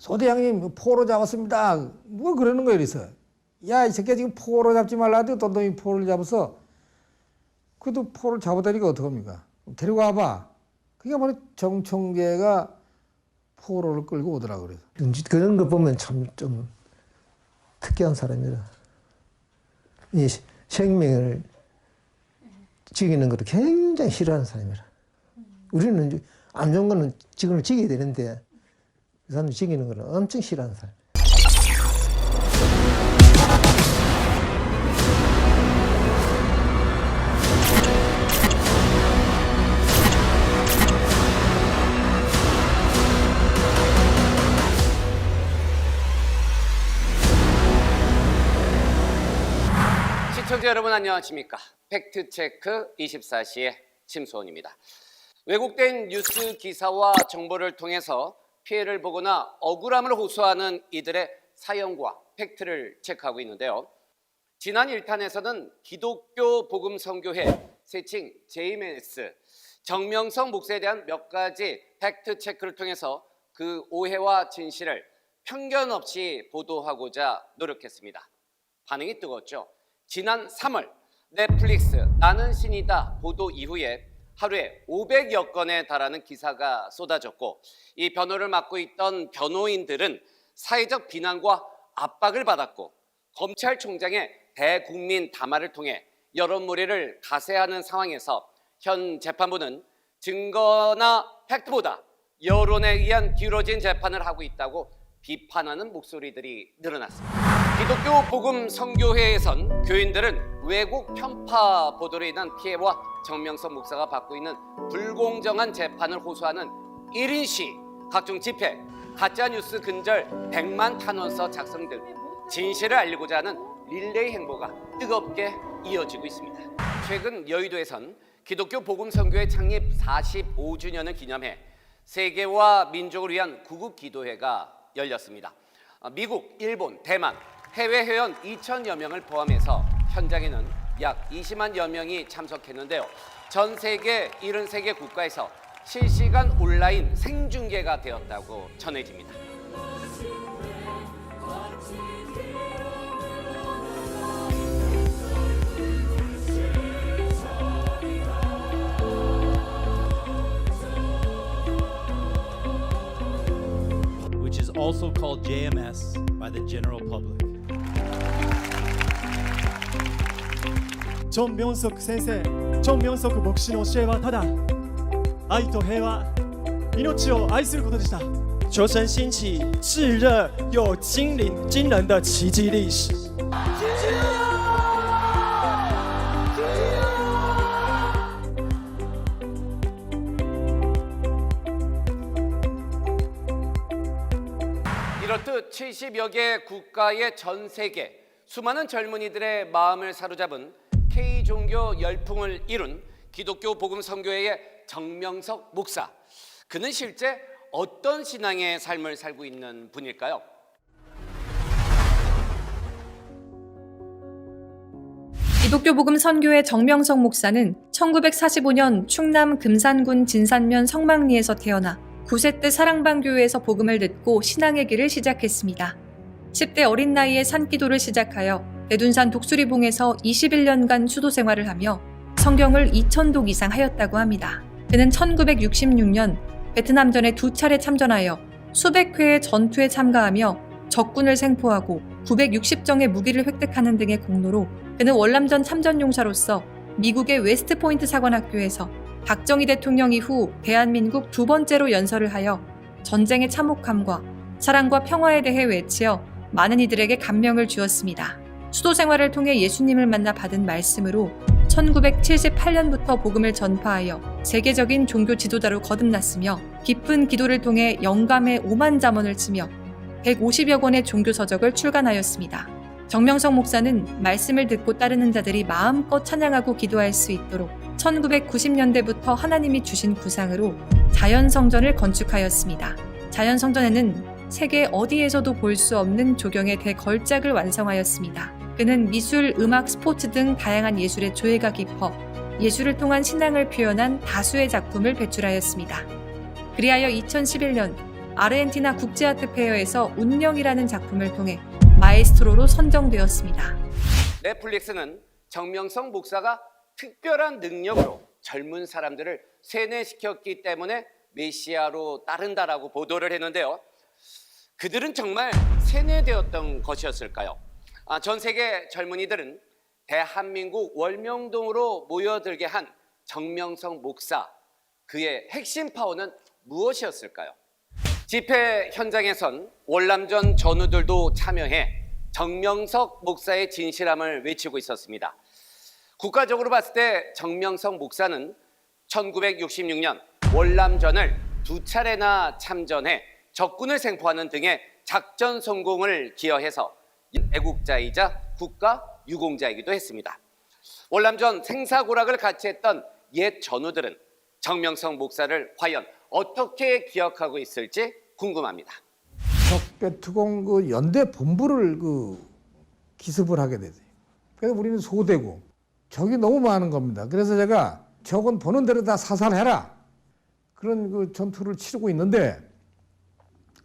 소대장님 포로 잡았습니다. 뭐 그러는 거예요. 그래서 야, 이 새끼야 지금 포로 잡지 말라 하더니 어떤 놈이 포를 잡아서 그래도 포를 잡아다니까 어떡합니까? 데리고 와봐. 그게 바로 정청계가 포로를 끌고 오더라 그래서. 그런 거 보면 참 좀 특이한 사람이라. 이 생명을 죽이는 것도 굉장히 싫어하는 사람이라. 우리는 안 좋은 거는 지금은 죽여야 되는데 그 사람들 죽이는 거는 엄청 싫어하는 사람. 시청자 여러분 안녕하십니까? 팩트체크 24시의 침소원입니다. 왜곡된 뉴스 기사와 정보를 통해서 피해를 보거나 억울함을 호소하는 이들의 사연과 팩트를 체크하고 있는데요. 지난 1탄에서는 기독교 복음선교회 세칭 JMS 정명석 목사에 대한 몇 가지 팩트체크를 통해서 그 오해와 진실을 편견 없이 보도하고자 노력했습니다. 반응이 뜨거웠죠. 지난 3월 넷플릭스 나는 신이다 보도 이후에 하루에 500여 건에 달하는 기사가 쏟아졌고 이 변호를 맡고 있던 변호인들은 사회적 비난과 압박을 받았고 검찰총장의 대국민 담화를 통해 여론몰이를 가세하는 상황에서 현 재판부는 증거나 팩트보다 여론에 의한 기울어진 재판을 하고 있다고 비판하는 목소리들이 늘어났습니다. 기독교 복음 선교회에선 교인들은 왜곡 편파 보도로 인한 피해와 정명석 목사가 받고 있는 불공정한 재판을 호소하는 1인 시, 각종 집회, 가짜뉴스 근절 100만 탄원서 작성 등 진실을 알리고자 하는 릴레이 행보가 뜨겁게 이어지고 있습니다. 최근 여의도에선 기독교 복음 선교회 창립 45주년을 기념해 세계와 민족을 위한 구국 기도회가 열렸습니다. 미국, 일본, 대만, 해외 회원 2,000여 명을 포함해서 현장에는 약 20만여 명이 참석했는데요. 전 세계 73개 국가에서 실시간 온라인 생중계가 되었다고 전해집니다. Which is also called JMS by the general public. チョン・ミョンソク先生、チョン・ミョンソク牧師の教えはただ愛と平和、命を愛することでした。求神兴起炙热又惊人的奇迹历史。 이렇듯 70여 개 국가의 전 세계 수많은 젊은이들의 마음을 사로잡은 K종교 열풍을 이룬 기독교 복음 선교회의 정명석 목사. 그는 실제 어떤 신앙의 삶을 살고 있는 분일까요? 기독교 복음 선교회 정명석 목사는 1945년 충남 금산군 진산면 성막리에서 태어나 9세 때 사랑방교회에서 복음을 듣고 신앙의 길을 시작했습니다. 10대 어린 나이에 산기도를 시작하여 대둔산 독수리봉에서 21년간 수도 생활을 하며 성경을 2,000독 이상 하였다고 합니다. 그는 1966년 베트남전에 2차례 참전하여 수백 회의 전투에 참가하며 적군을 생포하고 960정의 무기를 획득하는 등의 공로로 그는 월남전 참전용사로서 미국의 웨스트포인트 사관학교에서 박정희 대통령 이후 대한민국 두 번째로 연설을 하여 전쟁의 참혹함과 사랑과 평화에 대해 외치어 많은 이들에게 감명을 주었습니다. 수도 생활을 통해 예수님을 만나 받은 말씀으로 1978년부터 복음을 전파하여 세계적인 종교 지도자로 거듭났으며 깊은 기도를 통해 영감의 5만 잠언을 치며 150여 권의 종교 서적을 출간하였습니다. 정명석 목사는 말씀을 듣고 따르는 자들이 마음껏 찬양하고 기도할 수 있도록 1990년대부터 하나님이 주신 구상으로 자연성전을 건축하였습니다. 자연성전에는 세계 어디에서도 볼 수 없는 조경의 대걸작을 완성하였습니다. 그는 미술, 음악, 스포츠 등 다양한 예술의 조예가 깊어 예술을 통한 신앙을 표현한 다수의 작품을 배출하였습니다. 그리하여 2011년 아르헨티나 국제아트 페어에서 운명이라는 작품을 통해 마에스트로로 선정되었습니다. 넷플릭스는 정명성 목사가 특별한 능력으로 젊은 사람들을 세뇌시켰기 때문에 메시아로 따른다라고 보도를 했는데요. 그들은 정말 세뇌되었던 것이었을까요? 전 세계 젊은이들은 대한민국 월명동으로 모여들게 한 정명성 목사, 그의 핵심 파워는 무엇이었을까요? 집회 현장에선 월남전 전우들도 참여해 정명석 목사의 진실함을 외치고 있었습니다. 국가적으로 봤을 때 정명석 목사는 1966년 월남전을 2차례나 참전해 적군을 생포하는 등의 작전 성공을 기여해서 애국자이자 국가 유공자이기도 했습니다. 월남전 생사고락을 같이 했던 옛 전우들은 정명석 목사를 과연 어떻게 기억하고 있을지 궁금합니다. 적배투공 그 연대 본부를 기습을 하게 되죠. 그래서 우리는 소되고 적이 너무 많은 겁니다. 그래서 제가 적은 보는 대로 다 사살해라, 그런 그 전투를 치르고 있는데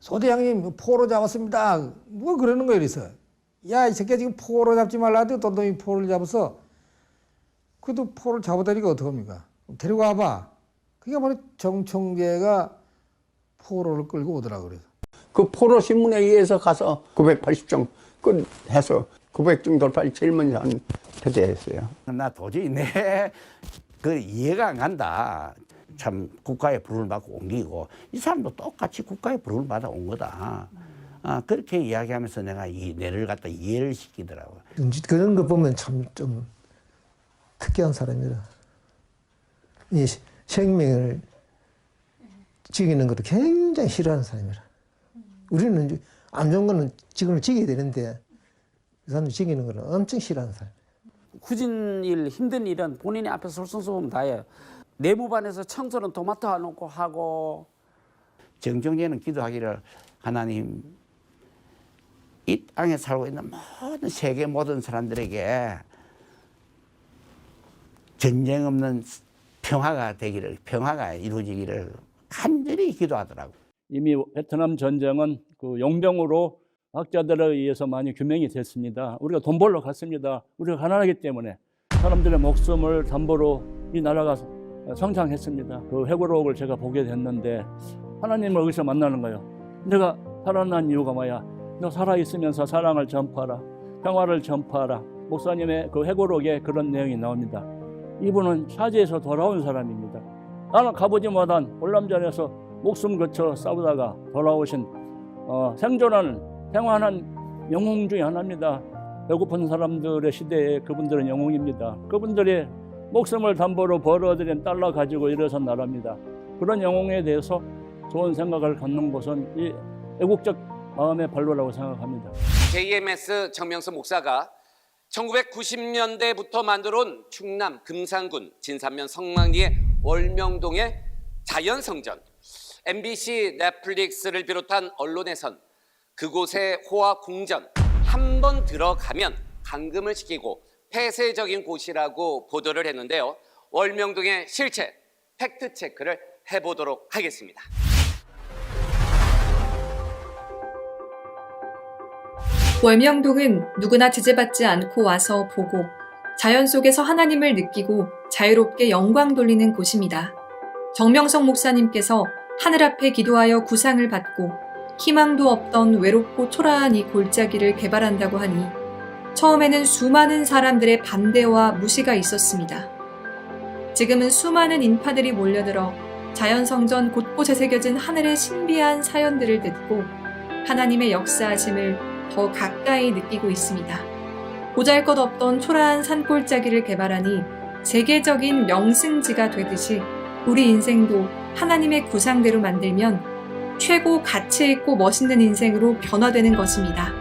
소대장님 포로 잡았습니다. 누가 그러는 거예요. 그래서 야, 이 새끼야 지금 포로 잡지 말라 하더니 똘똘이 포를 잡아서 그래도 포를 잡아다니까 어떡합니까? 데리고 와봐. 그게 바로 정청재가 포로를 끌고 오더라고. 그래서 그 포로 신문에 의해서 가서 980정 해서 900정 돌파를 제일 먼저 한 패대했어요. 나 도저히 그 이해가 안 간다. 참 국가의 부름을 받고 옮기고 이 사람도 똑같이 국가의 부름을 받아 온 거다. 그렇게 이야기하면서 내가 이 뇌를 갖다 이해를 시키더라고요. 그런 거 보면 참 좀 특이한 사람이라. 이 생명을 죽이는 것도 굉장히 싫어하는 사람이라. 우리는 안 좋은 거는 지금을 죽여야 되는데 그 사람들 죽이는 거는 엄청 싫어하는 사람. 굳은 일, 힘든 일은 본인이 앞에서 솔선수범 다 해요. 내무반에서 청소는 도마토 해놓고 하고. 정청재는 기도하기를, 하나님 이 땅에 살고 있는 모든 세계 모든 사람들에게 전쟁 없는 평화가 이루어지기를 간절히 기도하더라고. 이미 베트남 전쟁은 그 용병으로 학자들에 의해서 많이 규명이 됐습니다. 우리가 돈 벌러 갔습니다. 우리가 가난하기 때문에 사람들의 목숨을 담보로 이 나라가 성장했습니다. 그 회고록을 제가 보게 됐는데 하나님을 여기서 만나는 거예요. 내가 살아난 이유가 뭐야? 너 살아있으면서 사랑을 전파하라, 평화를 전파하라. 목사님의 그 회고록에 그런 내용이 나옵니다. 이분은 사지에서 돌아온 사람입니다. 나는 가보지 못한 월남전에서 목숨 거쳐 싸우다가 돌아오신 생존하는 평안한 영웅 중에 하나입니다. 배고픈 사람들의 시대에 그분들은 영웅입니다. 그분들의 목숨을 담보로 벌어들인 달러 가지고 일어선 나라입니다. 그런 영웅에 대해서 좋은 생각을 갖는 것은 이 애국적 마음의 발로라고 생각합니다. JMS 정명석 목사가 1990년대부터 만들어온 충남 금산군 진산면 성만리의 월명동의 자연성전, MBC, 넷플릭스를 비롯한 언론에선 그곳의 호화 궁전 한 번 들어가면 감금을 시키고 폐쇄적인 곳이라고 보도를 했는데요. 월명동의 실체 팩트 체크를 해보도록 하겠습니다. 월명동은 누구나 제재받지 않고 와서 보고 자연 속에서 하나님을 느끼고 자유롭게 영광 돌리는 곳입니다. 정명석 목사님께서 하늘 앞에 기도하여 구상을 받고 희망도 없던 외롭고 초라한 이 골짜기를 개발한다고 하니 처음에는 수많은 사람들의 반대와 무시가 있었습니다. 지금은 수많은 인파들이 몰려들어 자연성전 곳곳에 새겨진 하늘의 신비한 사연들을 듣고 하나님의 역사하심을 더 가까이 느끼고 있습니다. 보잘것없던 초라한 산골짜기를 개발하니 세계적인 명승지가 되듯이 우리 인생도 하나님의 구상대로 만들면 최고 가치 있고 멋있는 인생으로 변화되는 것입니다.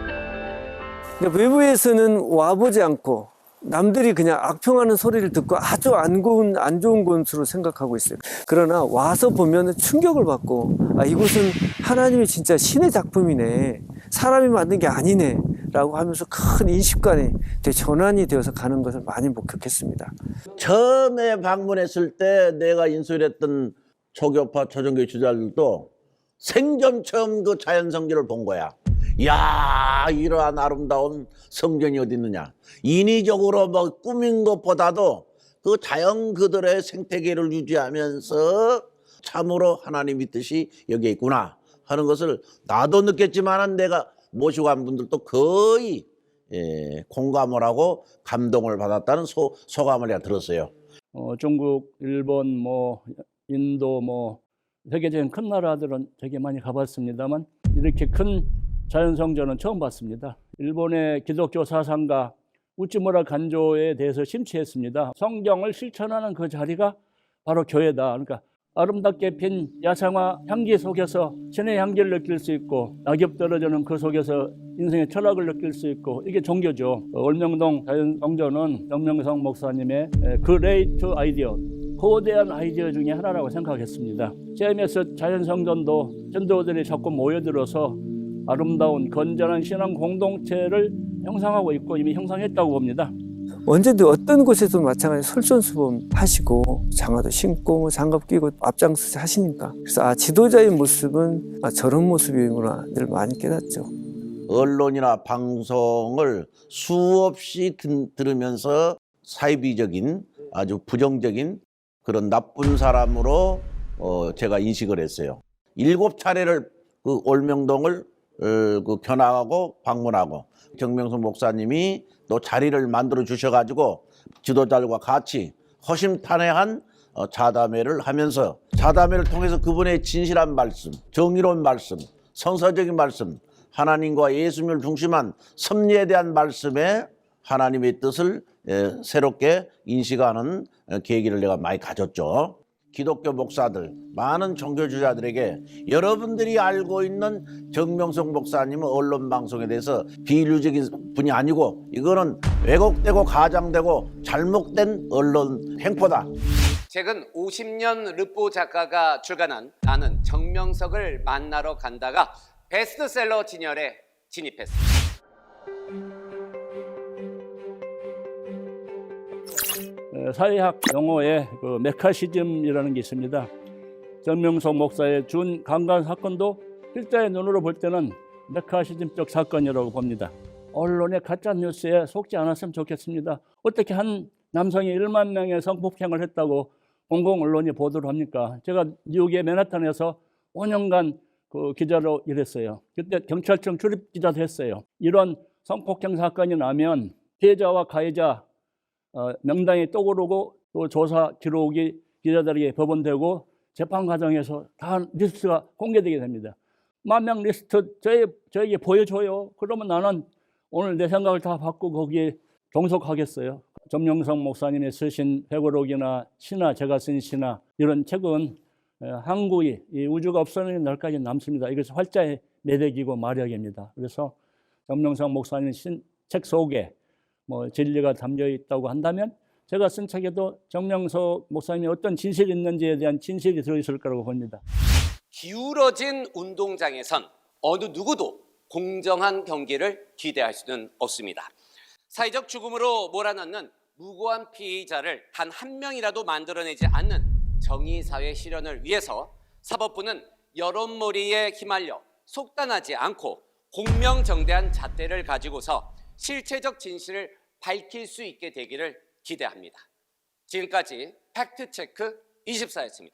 그러니까 외부에서는 와보지 않고 남들이 그냥 악평하는 소리를 듣고 아주 안 좋은 곳으로 생각하고 있어요. 그러나 와서 보면 충격을 받고 이곳은 하나님이 진짜 신의 작품이네, 사람이 만든 게 아니네 라고 하면서 큰 인식관에 전환이 되어서 가는 것을 많이 목격했습니다. 처음에 방문했을 때 내가 인수했던 초교파 초정교회 주자들도 생전 처음 그 자연 성전을 본 거야. 이야, 이러한 아름다운 성전이 어디 있느냐. 인위적으로 뭐 꾸민 것보다도 그 자연 그들의 생태계를 유지하면서 참으로 하나님의 뜻이 여기에 있구나 하는 것을 나도 느꼈지만 내가 모시고 간 분들도 거의 공감을 하고 감동을 받았다는 소감을 내가 들었어요. 중국, 일본, 뭐 인도, 뭐 세계적인 큰 나라들은 되게 많이 가봤습니다만 이렇게 큰 자연성전은 처음 봤습니다. 일본의 기독교 사상가 우찌무라 간조에 대해서 심취했습니다. 성경을 실천하는 그 자리가 바로 교회다. 그러니까 아름답게 핀 야생화 향기 속에서 신의 향기를 느낄 수 있고 낙엽 떨어지는 그 속에서 인생의 철학을 느낄 수 있고 이게 종교죠. 월명동 자연성전은 정명성 목사님의 그레이트 아이디어, 거대한 아이디어 중에 하나라고 생각했습니다. JMS 자연성전도 전도들이 자꾸 모여들어서 아름다운 건전한 신앙 공동체를 형성하고 있고 이미 형성했다고 봅니다. 언제든 어떤 곳에도 마찬가지 솔선수범 하시고 장화도 신고 뭐 장갑 끼고 앞장서서 하시니까 그래서 지도자의 모습은 저런 모습이구나 늘 많이 깨닫죠. 언론이나 방송을 수없이 들으면서 사이비적인 아주 부정적인 그런 나쁜 사람으로 제가 인식을 했어요. 7차례를 그 올명동을 견학하고 방문하고 정명석 목사님이 또 자리를 만들어 주셔가지고 지도자들과 같이 허심탄회한 자담회를 하면서 자담회를 통해서 그분의 진실한 말씀, 정의로운 말씀, 성서적인 말씀, 하나님과 예수님을 중심한 섭리에 대한 말씀에 하나님의 뜻을 새롭게 인식하는 계기를 내가 많이 가졌죠. 기독교 목사들, 많은 종교주자들에게 여러분들이 알고 있는 정명석 목사님은 언론방송에 대해서 비인류적인 분이 아니고 이거는 왜곡되고 가장되고 잘못된 언론 횡포다. 최근 50년 르포 작가가 출간한 나는 정명석을 만나러 간다가 베스트셀러 진열에 진입했습니다. 사회학 용어에 그 메카시즘이라는 게 있습니다. 정명석 목사의 준 강간 사건도 필자의 눈으로 볼 때는 메카시즘적 사건이라고 봅니다. 언론의 가짜 뉴스에 속지 않았으면 좋겠습니다. 어떻게 한 남성이 1만 명의 성폭행을 했다고 공공 언론이 보도를 합니까? 제가 뉴욕의 맨하탄에서 5년간 그 기자로 일했어요. 그때 경찰청 출입 기자도 했어요. 이런 성폭행 사건이 나면 피해자와 가해자 명단이 떠오르고 또 조사 기록이 기자들에게 법원되고 재판 과정에서 다 리스트가 공개되게 됩니다. 10,000명 리스트 저에게 보여줘요. 그러면 나는 오늘 내 생각을 다 바꾸고 거기에 종속하겠어요. 정명석 목사님이 쓰신 백오록이나 신화, 제가 쓴 신화 이런 책은 항구이 이 우주가 없어지는 날까지 남습니다. 이것이 활자의 매력이고 마력입니다. 그래서 정명석 목사님 책 속에 뭐 진리가 담겨 있다고 한다면 제가 쓴 책에도 정명석 목사님이 어떤 진실이 있는지에 대한 진실이 들어있을 거라고 봅니다. 기울어진 운동장에선 어느 누구도 공정한 경기를 기대할 수는 없습니다. 사회적 죽음으로 몰아넣는 무고한 피의자를 단 한 명이라도 만들어내지 않는 정의사회 실현을 위해서 사법부는 여론몰이에 휘말려 속단하지 않고 공명정대한 잣대를 가지고서 실체적 진실을 밝힐 수 있게 되기를 기대합니다. 지금까지 팩트체크 24였습니다.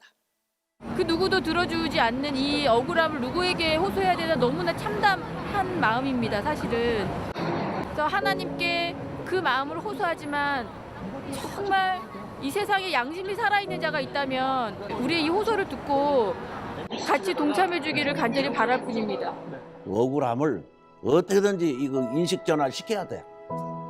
그 누구도 들어주지 않는 이 억울함을 누구에게 호소해야 되나 너무나 참담한 마음입니다, 사실은. 그래서 하나님께 그 마음을 호소하지만 정말 이 세상에 양심이 살아있는 자가 있다면 우리의 이 호소를 듣고 같이 동참해 주기를 간절히 바랄 뿐입니다. 억울함을 어떻게든지 이거 인식 전환 시켜야 돼.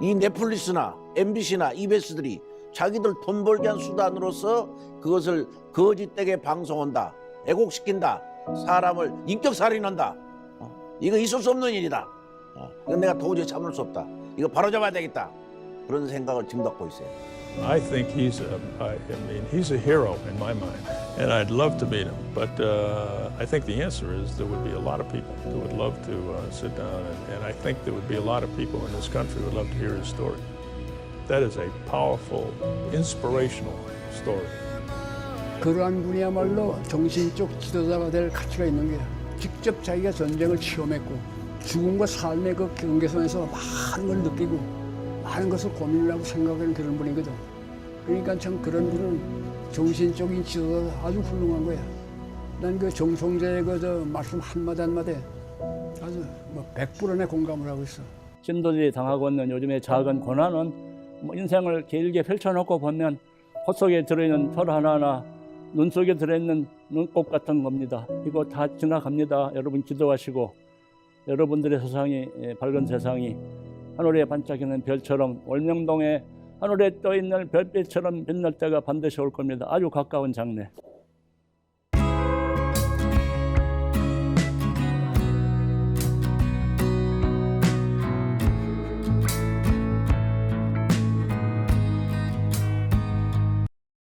이 넷플릭스나 MBC나 EBS들이 자기들 돈 벌기 한 수단으로서 그것을 거짓되게 방송한다, 애곡시킨다, 사람을 인격살인한다. 이거 있을 수 없는 일이다. 이건 내가 도저히 참을 수 없다. 이거 바로잡아야 되겠다. 그런 생각을 지금 갖고 있어요. I think he's a hero in my mind, and I'd love to meet him. But I think the answer is there would be a lot of people who would love to sit down, and I think there would be a lot of people in this country who would love to hear his story. That is a powerful, inspirational story. 그러한 분이야말로 정신적 지도자가 될 가치가 있는 거야. 직접 자기가 전쟁을 체험했고 죽음과 삶의 그 경계선에서 많은 걸 느끼고 많은 것을 고민을 하고 생각하는 그런 분이거든. 그러니까 참 그런 분은 정신적인 지도가 아주 훌륭한 거야. 난 그 정성재의 그 말씀 한마디 한마디 아주 100%내 공감을 하고 있어. 신도들이 당하고 있는 요즘의 작은 고난은 인생을 길게 펼쳐놓고 보면 코 속에 들어있는 털 하나하나 눈 속에 들어있는 눈곱 같은 겁니다. 이거 다 지나갑니다. 여러분 기도하시고 여러분들의 세상이 밝은 세상이 하늘에 반짝이는 별처럼 월명동에 하늘에 떠있는 별빛처럼 빛날 때가 반드시 올 겁니다. 아주 가까운 장래.